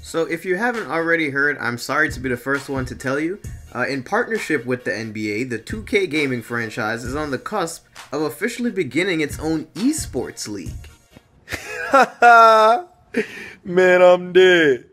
So if you haven't already heard, I'm sorry to be the first one to tell you. In partnership with the NBA, the 2K gaming franchise is on the cusp of officially beginning its own esports league. Man, I'm dead.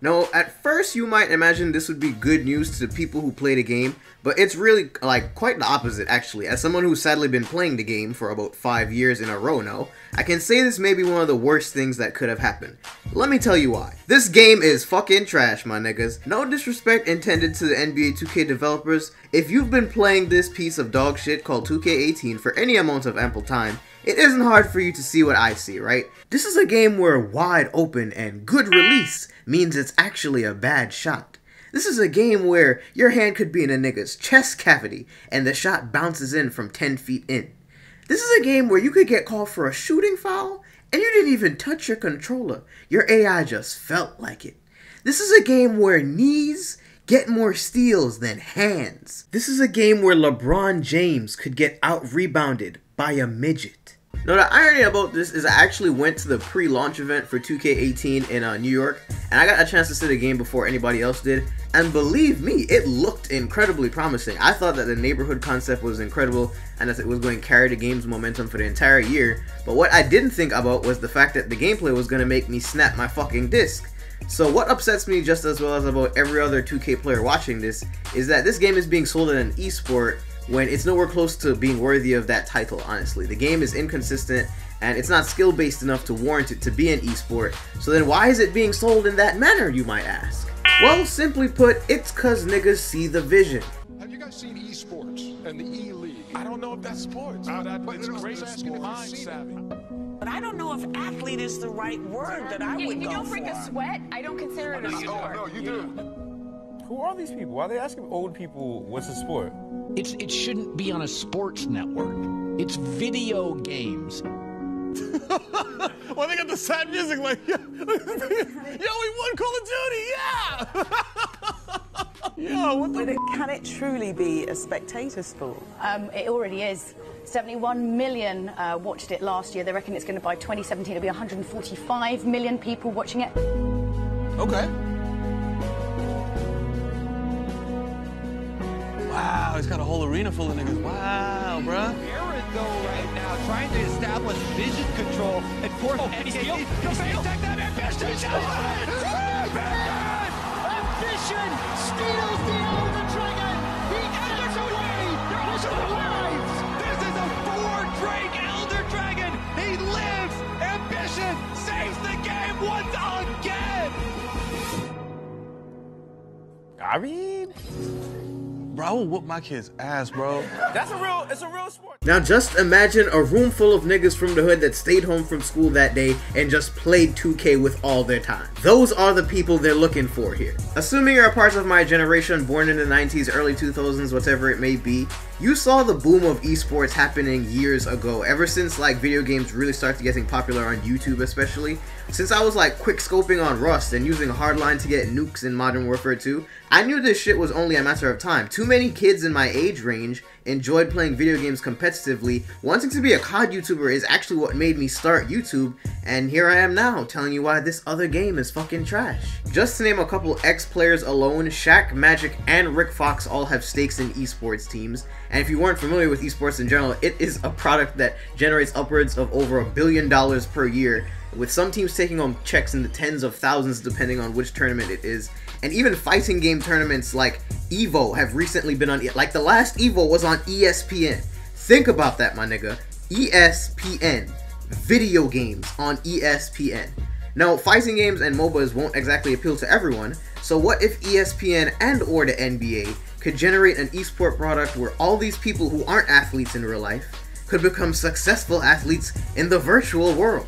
Now, at first you might imagine this would be good news to the people who play the game, but it's really, quite the opposite, actually. As someone who's sadly been playing the game for about 5 years in a row now, I can say this may be one of the worst things that could have happened. Let me tell you why. This game is fucking trash, my niggas. No disrespect intended to the NBA 2K developers. If you've been playing this piece of dog shit called 2K18 for any amount of ample time, it isn't hard for you to see what I see, right? This is a game where wide open and good release means it's actually a bad shot. This is a game where your hand could be in a nigga's chest cavity and the shot bounces in from 10 feet in. This is a game where you could get called for a shooting foul and you didn't even touch your controller. Your AI just felt like it. This is a game where knees get more steals than hands. This is a game where LeBron James could get out-rebounded by a midget. Now, the irony about this is I actually went to the pre-launch event for 2K18 in New York, and I got a chance to see the game before anybody else did, and believe me, it looked incredibly promising. I thought that the neighborhood concept was incredible, and that it was going to carry the game's momentum for the entire year, but what I didn't think about was the fact that the gameplay was going to make me snap my fucking disc. So what upsets me just as well as about every other 2K player watching this is that this game is being sold as an esport when it's nowhere close to being worthy of that title, honestly. The game is inconsistent, and it's not skill-based enough to warrant it to be an esport, so then why is it being sold in that manner, you might ask? Well, simply put, it's cause niggas see the vision. Have you guys seen esports and the E-League? I don't know if that's sports. It's great mind savvy. But I don't know if athlete is the right word that I would go for. If you don't break a sweat, I don't consider it a sport. No, you do. Who are these people? Why are they asking old people what's a sport? It shouldn't be on a sports network. It's video games. Well, they got the sad music like, yo, we won Call of Duty, yeah! Yo, what the... Can it truly be a spectator sport? It already is. 71 million watched it last year. They reckon it's going to, by 2017, it'll be 145 million people watching it. Okay. Wow, he's got a whole arena full of niggas. Wow, bruh. Aaron, though, right now, trying to establish vision control and force Ambition! Steals the Elder Dragon! He gets away with the lives! This is a 4-Drake Elder Dragon! He lives! Ambition saves the game once again! I mean... Bro, I will whoop my kid's ass, bro. It's a real sport. Now just imagine a room full of niggas from the hood that stayed home from school that day and just played 2K with all their time. Those are the people they're looking for here. Assuming you're a part of my generation, born in the 90s, early 2000s, whatever it may be, you saw the boom of esports happening years ago, ever since video games really started getting popular on YouTube especially. Since I was quick scoping on Rust and using Hardline to get nukes in Modern Warfare 2, I knew this shit was only a matter of time. Too many kids in my age range enjoyed playing video games competitively. Wanting to be a COD YouTuber is actually what made me start YouTube, and here I am now telling you why this other game is fucking trash. Just to name a couple ex-players alone, Shaq, Magic, and Rick Fox all have stakes in esports teams, and if you weren't familiar with esports in general, it is a product that generates upwards of over $1 billion per year, with some teams taking home checks in the tens of thousands depending on which tournament it is. And even fighting game tournaments like EVO have recently been on, the last EVO was on ESPN. Think about that, my nigga. ESPN. Video games on ESPN. Now, fighting games and MOBAs won't exactly appeal to everyone, so what if ESPN and or the NBA could generate an esport product where all these people who aren't athletes in real life could become successful athletes in the virtual world?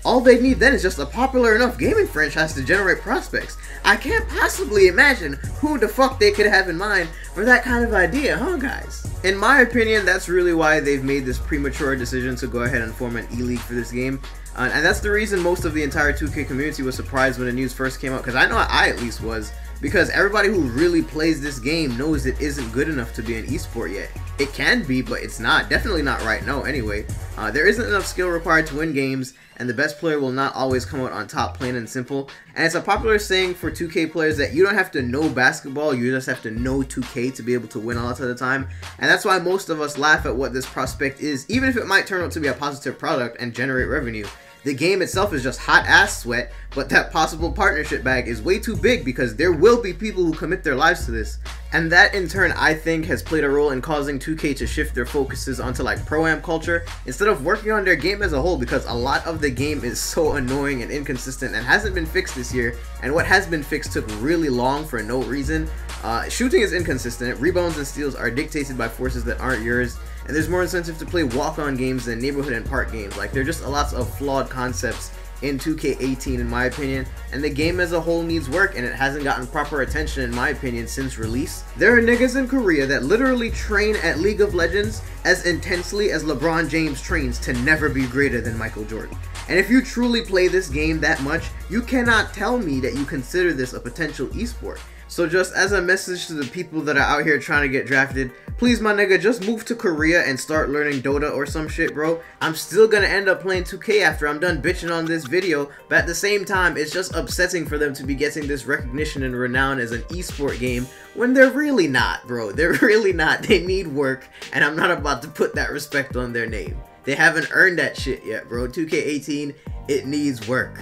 All they need then is just a popular enough gaming franchise to generate prospects. I can't possibly imagine who the fuck they could have in mind for that kind of idea, huh guys? In my opinion, that's really why they've made this premature decision to go ahead and form an E-League for this game. And that's the reason most of the entire 2K community was surprised when the news first came out, because I know I at least was, because everybody who really plays this game knows it isn't good enough to be an esport yet. It can be, but it's not. Definitely not right now anyway. There isn't enough skill required to win games, and the best player will not always come out on top, plain and simple. And it's a popular saying for 2K players that you don't have to know basketball, you just have to know 2K to be able to win a lot of the time. And that's why most of us laugh at what this prospect is, even if it might turn out to be a positive product and generate revenue. The game itself is just hot ass sweat, but that possible partnership bag is way too big because there will be people who commit their lives to this. And that in turn, I think, has played a role in causing 2K to shift their focuses onto like pro-am culture instead of working on their game as a whole, because a lot of the game is so annoying and inconsistent and hasn't been fixed this year, and what has been fixed took really long for no reason. Shooting is inconsistent, rebounds and steals are dictated by forces that aren't yours, and there's more incentive to play walk-on games than neighborhood and park games. Like, there are just lots of flawed concepts in 2K18 in my opinion, and the game as a whole needs work, and it hasn't gotten proper attention in my opinion since release. There are niggas in Korea that literally train at League of Legends as intensely as LeBron James trains to never be greater than Michael Jordan. And if you truly play this game that much, you cannot tell me that you consider this a potential esport. So just as a message to the people that are out here trying to get drafted, please my nigga, just move to Korea and start learning Dota or some shit, bro. I'm still gonna end up playing 2K after I'm done bitching on this video, but at the same time, it's just upsetting for them to be getting this recognition and renown as an esport game when they're really not, bro. They're really not. They need work, and I'm not about to put that respect on their name. They haven't earned that shit yet, bro. 2K18, it needs work.